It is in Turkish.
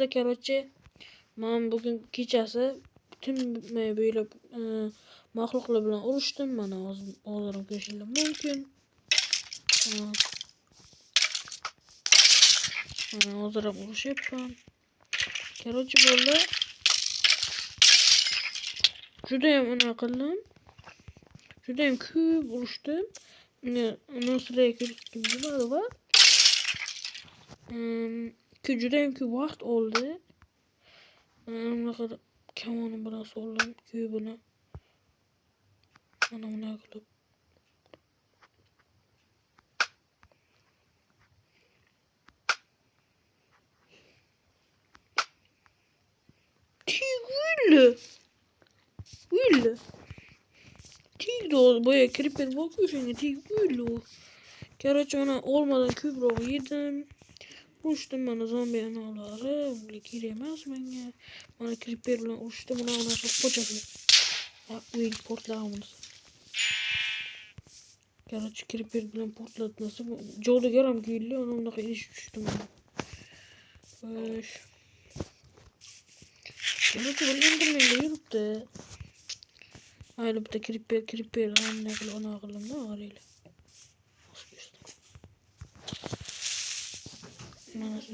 sizle keroçe. Ben bugün kechasi bütün böyle mahluklar bilan urushdim. Mana hozir ko'rishingiz mumkin. Mana hozir ham urushyapman. Keroçe bo'ldi. Judayam unaqa qildim. Judayam ko'p urushdim. Undan siraya ko'rsatgim kelmadi va judayam ko'p vaqt oldi. Unaqa kamonim bilan soldim ko'pini. Mana bunaqa qilib. Öyle. Tigdi o boya creeper bakıyorsun tig öyle o. Keroçe ona olmadan kübra yedim. Uçtum bana zombi anaları. Böyle giremez bana. Bana creeper bilen uçtum ona çok kocaman. Ya öyle portlamamız. Keroçe creeper bilen portlatması. Joda geram gülü onun da iş düştüm. Keroçe böyle indirmeyle yürüp de. Aile bir de creeper anne kıl ona kılım ne var öyle. Nasıl